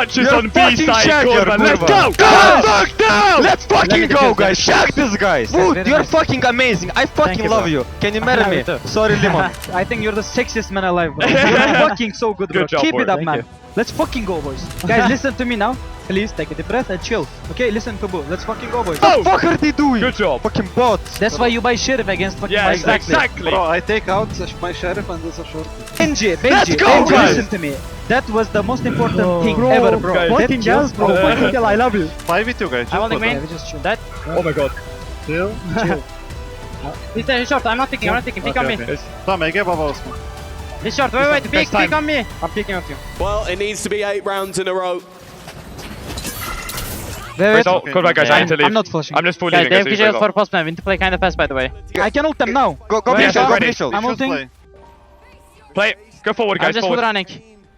clutches on B side. Let's go! Fuck now! Let's fucking go, guys! Shag this, guys! Wood, you're fucking amazing! I fucking love you! Can you marry me? Sorry, Limon. I think you're the sexiest man alive, bro. You're fucking so good, bro. Good job, Keep it boy. up, man. Let's fucking go, boys. Guys, listen to me now. Please take a deep breath and chill. Okay, listen to Boo. Let's fucking go, boys. What the fuck are they doing? Good job. Fucking bots. That's why you buy Sheriff against fucking Yeah, Mike. exactly. Bro, I take out my sheriff and there's a short. Benji, Let's go, Benji, guys. listen to me. That was the most important thing ever, bro. guys. Fucking yes, bro. Fucking hell, I love you. 5v2, guys. I want the main. Yeah, we just chill. That. Oh my god. Chill. He's there, he's short. I'm not picking. Pick on me. Tamam, Ege baba Osman. He's short. Wait. best time. Pick on me. I'm picking up you. Well, it needs to be 8 rounds in a row. Wait, come back, guys. I need to leave. I'm not flashing. I'm just fully Guys, leaving. they have PJ for postman. We need to play kind of fast, by the way. I can ult them now. Go Yeah, Mitchell, go ready. Mitchell. I'm Should ulting. play. Play. Go forward, I'm guys. just full Forward. running.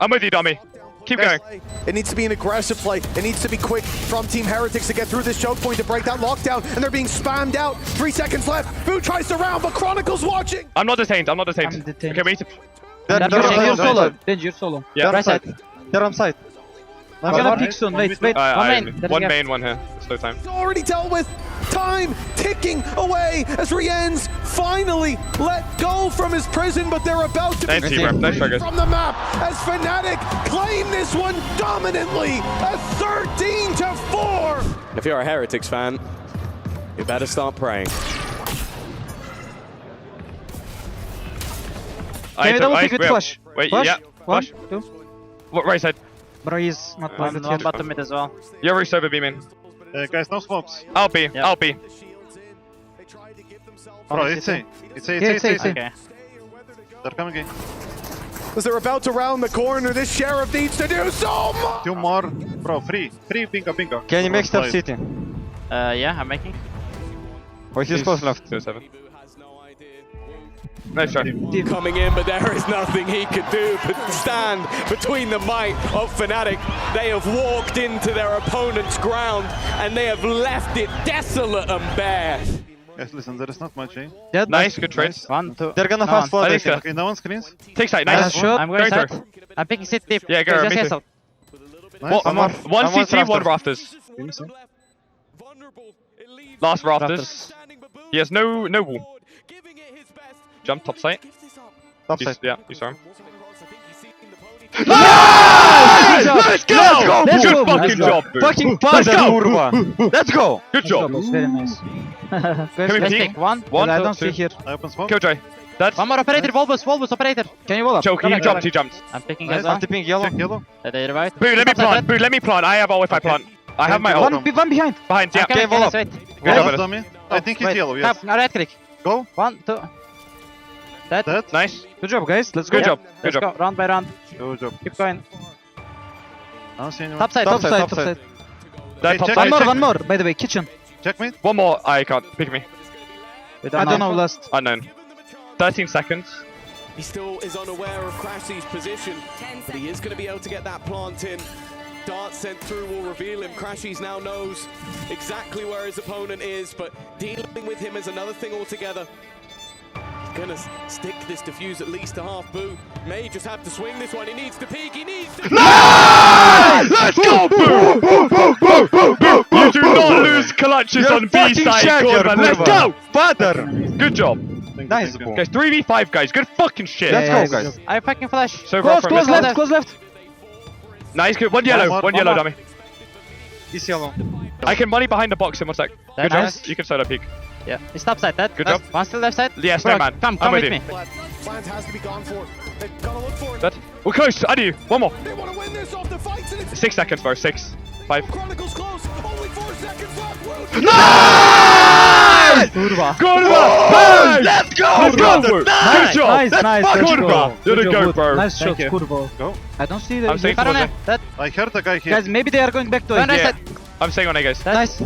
I'm with you, dummy. Keep going. It needs to be an aggressive play. It needs to be quick from Team Heretics to get through this choke point to break that lockdown. And they're being spammed out. 3 seconds left. Boo tries to round, but Chronicle's watching. I'm not detained. I'm Okay, detained. we need to. You're solo. Benji, you're solo. Yeah. Right side. They're on side. I'm gonna pick soon. Wait. One main. There's a One gap. main, one here. Slow time. It's already dealt with. Time ticking away as Rien's finally let go from his prison, but they're about to Thank be you, bro. Nice try, guys. from the map as Fnatic claim this one dominantly at 13-4. If you're a Heretics fan, you better start praying. Can we double pick with flash? Wait, Flash? yeah. One, Flash. two. What, right side. Bro, he's not One planted yet. bottom mid as well. You're Roos over beaming. Guys, no smokes. I'll be. Yeah. I'll be. Bro, it's A. It's Yeah, it's A. Okay. They're coming in. As they're about to round the corner, this Sheriff needs to do so much. 2 more. Bro, free. Bingo. Can you make Stop stop city? Yeah, I'm making. Oh, he's close left. 2-7. Nice try. Coming in, but there is nothing he could do but stand between the might of Fnatic. They have walked into their opponent's ground and they have left it desolate and bare. Guys, listen, there is not much, eh? Dead. Nice, good trades. 1, 2. They're gonna No fast one. I flood. think so. Okay, no one screens. Take side, Nice nice. shot. I'm going Going side. I'm picking sit deep. Yeah, go, Just me too. yes out. Nice. One more. One I'm on CT, one rafters. rafters. Last rafters. He has no wall. Jump top side. Top side. Yeah, you saw him. Nice! Let's go! Let's Good go, fucking let's go. job, bro. Fucking Let's father, go. kurwa! Let's go! Good Good job. boys. Very nice. Can we Let's peek? pick 1. One, I don't two. see here. I open smoke. Killjoy. That's One more operator. Volbus operator. Can you wall up? choke. He jumped. He jumped. I'm picking Nice. as well. I'm tipping yellow. Check yellow. They revive. Boo, let me plant. Boo, let me plant. I have ult if I plant. I have my ult. One behind. Behind, yeah. Okay, wall up. wait. Good job, Yellow, Ellis. dummy. I think he's Wait, yellow, yes. Right click. Go. 1, 2. Dead. Dead. Nice. Good job, guys. Let's go. Good job. Good Let's job. go. Round by round. Good job. Keep going. I don't see anyone. Top side. Top side, Top side. That Hey, top check- side. One more. By the way, kitchen. Check mid. One more. I can't. Pick me. I don't know last. Unknown. 13 seconds. He still is unaware of Crashy's position, but he is going to be able to get that plant in. Dart sent through will reveal him. Crashies now knows exactly where his opponent is, but dealing with him is another thing altogether. He's going to stick this defuse at least to half. Boo may just have to swing this one. He needs to peek. He needs to... Let's go, Boo! You do not lose clutches on B side, Gorman. Let's go! Father! Good job. Nice, you. bro. Guys, 3v5, guys. Good fucking shit. Let's Yeah, go, yeah, guys. I'm fucking flash. So Close, from close this- left, close left. Nice, good. One yellow, more, one one yellow, more. dummy. He's yellow. I can money behind the box in 1 sec. Good job. Nice. You can solo peek. Yeah. It's top side. Dead. Good job. One still left side. Yes, Bro, no man. Come I'm with with me. Plant has to be gone for. They've got to look for it. Dead. We're close. I do. One more. They want to win this off the fights, and it's 6 seconds, bro. 6, 5. Chronicles close. Only 4 seconds left. Wood. Nice! Kurwa. Good one! Let's go! Let's go, bro. Good job. Nice, nice. fucking Let's go. go. You're the Good goat, job, bro. Nice Thank shots, you. Kurva. Go. I don't see the. I'm saying Parone. Dead. I heard the guy here. Guys, maybe they are going back to One it. right Yeah. side. I'm staying on A, guys. Nice.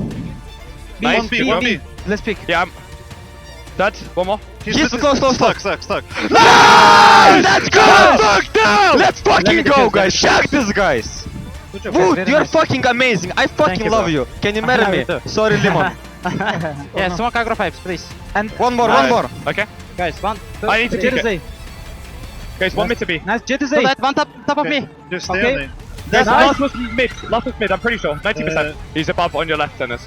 Nice. 1B, Good job. 1B. Let's pick. Yeah, I'm... Dead. One more. He's close. Stuck. Nice! Let's go! Fuck now! Let's fucking go, guys! Shag this, guys! Good job, Wood, very you're nice. fucking amazing! I fucking you, love bro. you! Can you marry me? Sorry, Limon. Yeah, smoke aggro pipes, please. And One more. Okay. Guys, 1. I need to Jet peek is it. A. Guys, 1 mid to B. Nice, Jet is So A. that one top of me. Just stay Okay. on Guys, Nice. last was mid. Last was mid, I'm pretty sure. 90%. He's above on your left, Dennis.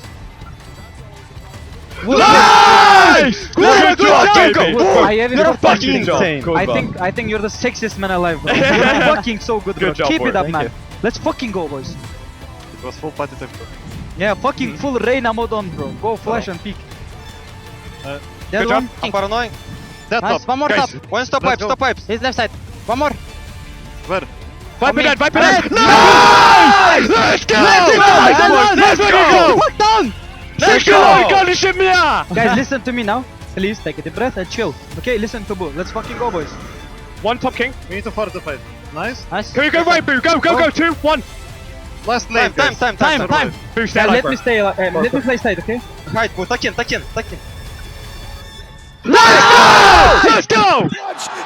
Nice! Good job, baby! I have You're it. fucking Good job. insane. Good job. I think you're the sexiest man alive, bro. You're fucking so good, bro. Good job, Keep boy. it up, Thank man. you. Let's fucking go, boys. It was full party tactical. Yeah, fucking full Reyna mode on, bro. Go flash and peek. Good Dead job. one. I'm paranoid. Dead Nice, top. one more Guys, top. One stop Let's pipes, go. stop pipes. His left side. One more. Where? Viper dead, Viper dead! Nice! Let's go! Let's go! Fuck down! Let's go! Kardeşim ya! Guys, listen to me now. Please take a deep breath and chill. Okay, listen to Boo. Let's fucking go, boys. One top king. We need to fortify. Nice. Nice. Can we go right, Boo? Go, go, go! 2, 1. Last lane, Time, guys. time. Boo, stay Guys, alive, let bro. me stay. Let me play side, okay? Hide, Boo. Tuck in. Let's go!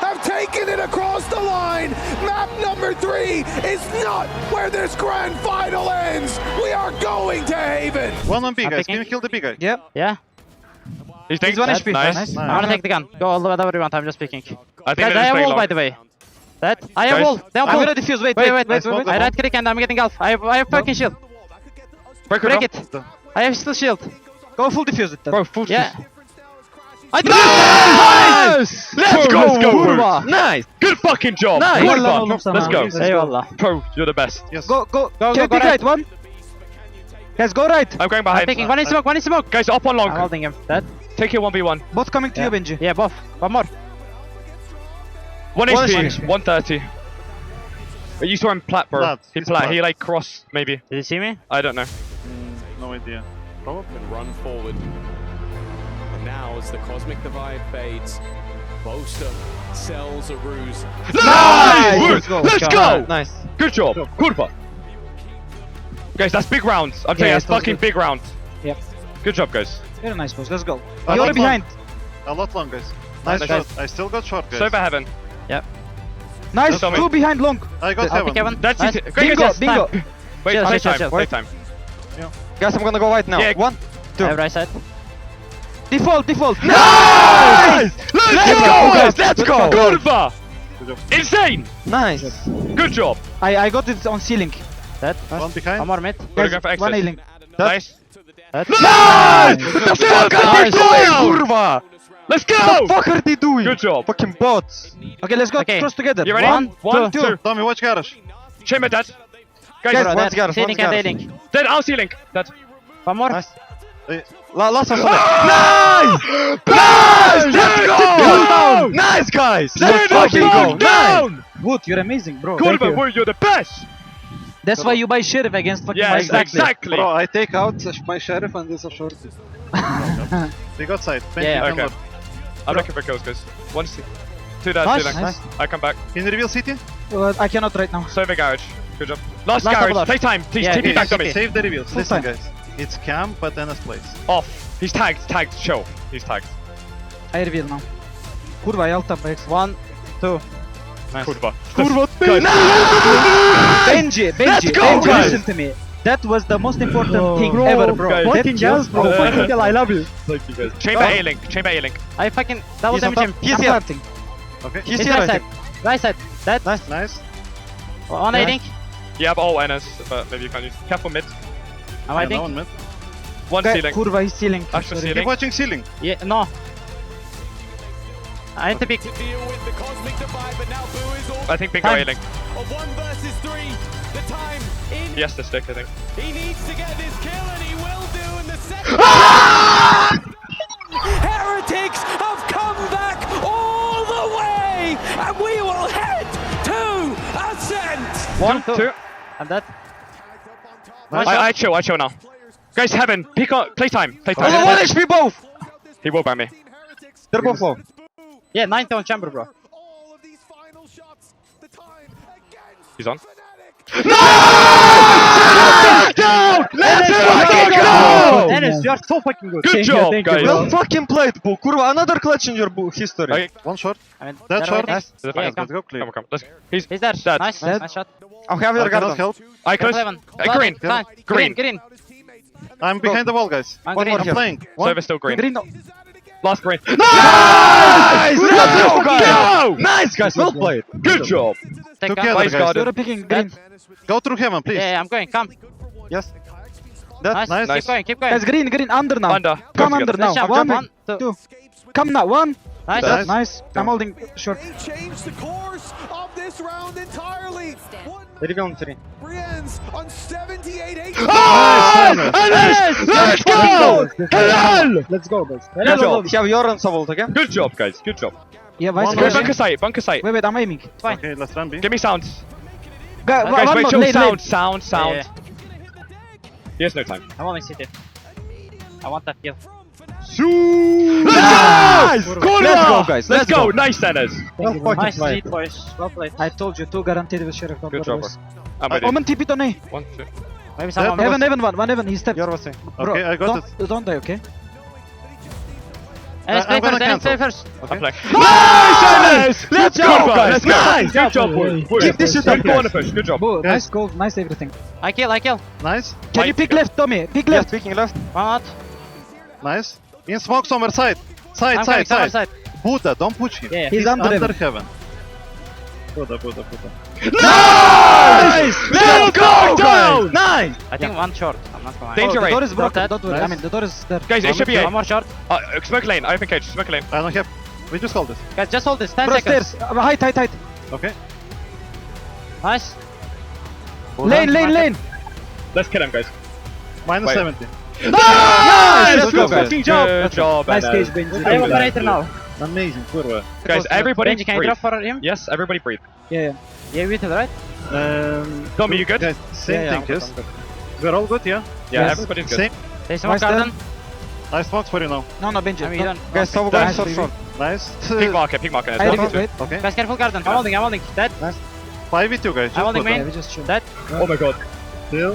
Have taken it across the line. Map number 3 is not where this grand final ends. We are going to Haven. One on B, I'm guys. picking. Can you kill the B guy? Yeah. Yeah. He's He's one HP. Nice. Nice. I wanna take the gun. Go all the way whatever you want. I'm just picking. I think Guys, I they're have playing wall long. by the way. That I have Guys, wall. They have I'm wall. gonna defuse. Wait. I right click and I'm getting Alpha. I have fucking shield. Break Break it. it. I have still shield. Go full defuse it then. Bro, full Yeah. I did Nice! Let's go, Let's go, Boo. Kurva. Nice! Good fucking job! Nice. Kurva. Let's Let's go. Eyvallah. Bro, you're the best. Yes. Go. Go, Can go pick right one. Guys, go right. I'm going I'm behind. picking. One in smoke. One in smoke. Guys, up on I'm long. holding him. That. Take it 1v1. Both coming to you, Benji. Yeah, both. One more. 1 One HP. HP. 130. But you saw him plat, bro. Plat. He He's plat. plat. He like cross, maybe. Did you see me? I don't know. No idea. And run forward. And now, as the cosmic divide fades, Boaster sells a ruse. Nice! Let's go. Let's go! Nice. Good job. Kurva. Guys, that's big rounds. I'm telling you, Yeah, that's it was fucking good. big rounds. Yep. Good job, guys. Very nice, boys. Let's go. I You're like behind. A lot long, guys. Nice Nice. shot. I still got short, guys. So for heaven. Nice. That's Two behind long. I got I'll pick heaven. Kevin. That's Nice. it. Great, Bingo. guys. Bingo. Wait, Chill, playtime. chill, chill. Playtime. Guys, I'm gonna go right now. Yeah. 1, 2. I have right side. Default. Nice! Let's go, go, guys! Let's go! Good Kurva! Good job. Insane! Nice. Good job! I got it on ceiling. That. One behind. One more mid. Gotta go for One exit. healing. Nice. That. Nice! What the fuck are they doing? Kurva! Let's What go! the fuck are they doing? Good job. Fucking bots. Okay, let's go Okay. cross together. You ready? One, two. Tommy, watch garage. Chamber dead. Guys, Guys, Bro, one's that. garage, Ceiling one's and garage. A-link. dead. I'll see link. Dead. One more. Nice. Hey, Last one. Nice! Nice! Let's go! Nice, guys. Let's fucking go. Nice. down! Wood, you're amazing, bro. Thank Kurva, you. boy, you're the best! That's why you buy sheriff against fucking Yeah, my exactly. bro, I take out my sheriff and this a short. They got side. Yeah, okay. I'm looking for kills, guys. 1 C. 2 dead, Nice, 2 dead. nice. I come back. Can you reveal city? I cannot right now. Server garage. Good job. Last Last garage. double Play time. Please, Yeah, TP okay, back to me. Save the reveals. Full Listen, time. guys. It's camp, but Dennis plays. Off. He's tagged. Tagged. Chill. He's tagged. I reveal now. Kurva, I ult up by X. 1, 2. Kurva. Benji, Let's go, guys. listen to me. That was the most important thing Bro, ever, bro. guys. That Fucking kills, bro. yes, bro. Fucking hell, I love you. Thank you, guys. Chamber A-link. Chamber A-link. I fucking double He's on damage top. him. He's I'm here. planting. Okay. He's His here, right I side. think. Right side. That. Nice. One Yeah. A-link. You have all NS, but maybe you can't use. Careful mid. I'm Yeah, waiting. no one mid. One Okay, ceiling. Kurva, he's ceiling. Actual Sorry. ceiling. Keep watching ceiling. Yeah, no. I need to pick. To deal with the cosmic divide, but now Boo is all I think bingo Time. A-link. of 1 versus 3. The time in. He has to stick, I think. He needs to get this kill, and he will do in the second. Heretics have come back all the way, and we will head to Ascent. 1, 2. Two. I'm dead. I chill now. Guys, heaven. Pick on. Playtime. Playtime. Oh, 1 HP both. He will ban me. They're both low. Yeah, 90 on chamber, bro. All of these final shots, the time against He's on. Fnatic. Let's fucking go! Dennis, you are so fucking good. Good job, guys. Well fucking played, Boo. Kurva, another clutch in your history. Okay, One short. I mean, That they're short. waiting. is it Yeah, fine? come. Let's go clear. Come on, come on. Let's go. He's He's there. dead. Nice, Dead. nice shot. I'll have your I cannot garden. help. I close. Eleven. Green. Fine. Green. Green. I'm behind the wall, guys. I'm One green. more I'm here. playing. Server still green. Green, no. Last green. Nice! Let's go, guys! Nice, guys. Well played. Good job. Take take Together, gun. Wise guys. guard. You're picking green. Go through heaven, please. Yeah, I'm going. Come. Yes. Nice. Nice. Keep going. Keep going. Guys, green, under now. Under. Come Go under together. now. Let's jump. One, One, two. two. Come now, one. Nice. Nice. Nice. I'm holding short. They changed the course of this round entirely. One Reveal 3. ends on 78 HP. Let's go! Helal! Let's go, guys. Good job. Have your on Savolt, okay? Good job, guys. Good job. Yeah, vice One Go versa. bunker site. Bunker site. Wait, I'm aiming. Okay, let's run B. Give me sounds. Guys, Guys, one wait, more. chill. Lane, lane. Sound. Yeah. He has no time. I'm only city. I want that kill. Nice! Corner! Let's go, guys. Let's go. Nice, Dennis. Nice street, boys. Well played. I told you, 2 guaranteed with Sheriff. Don't Good worry, job, boys. I'm with you. Omen TP on A. 1, 2. Maybe someone. Heaven, one heaven. He stepped. You're watching. Bro, Okay, I got it. don't die, okay? Ennis, play I'm gonna first. Ennis, play cancel. first. I'm playing. Nice, Dennis! Let's go, guys. Let's go. Nice. Good job, boys. Keep this shit Good up, guys. corner push. Good job. Bro, Guys. nice goal, nice everything. I kill. Nice. Can you pick left, Tommy? Pick Yes, left. speaking left. One out. Nice. In smoke somewhere side. I'm coming. Side. Side. Buddha, don't push him. Yeah. He's under heaven. heaven. Buddha. Nice! Let's go, guys! Nice! I think one short. I'm not going. Danger The rate. door is broken, That- don't worry. I mean, the door is there. Guys, it should be One A. more short. Smoke lane. I open cage. Smoke lane. I don't have. We just hold this. Guys, just hold this. 10 Bro, seconds. stairs. Height. Okay. Nice. Lane. Let's kill him, guys. Minus Wait. 70. Nice! Let's go, guys. Fucking job. Good job, Nice Dennis. cage, Benji. I am operator now. Amazing, kurwa. Guys, everybody Benji, can you breathe. drop for him? Yes, everybody breathe. Yeah. Yeah, we to the right. Tommy, you good? Guys, same Yeah, thing, I'm good, yes? We're all good, yeah? Yeah, Yes. everybody's good. Same. There's one Nice garden. Nice smokes for you now. No, Benji. I mean, you don't. Guys, Savolt, Nice, short, baby. short. Nice. Pink marker. I One, think two. wait. Okay. Guys, careful garden. I'm holding. Dead. 5 with you guys. I'm holding put main. Yeah, we just chill. Dead. Oh my god. Still.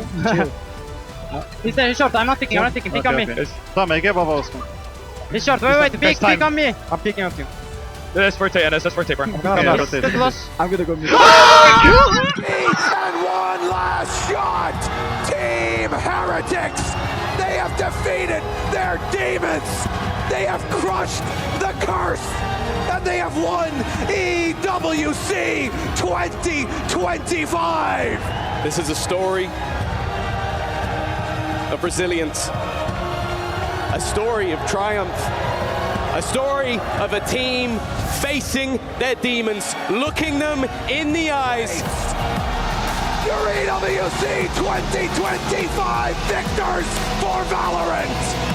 He's there. He's short. I'm not picking. Pick on me. Tamam, Ege baba olsun. He's short. Wait. Guys, time. Pick on me. I'm picking up you. Let's rotate, Ennis. Let's rotate, bro. Yeah, He's rotate. too close. I'm gonna go mid. And one last shot. Team Heretics. They have defeated their demons. They have crushed the curse. And they have won EWC 2025. This is a story of resilience. A story of triumph. A story of a team facing their demons, looking them in the eyes. Your EWC 2025 victors for Valorant!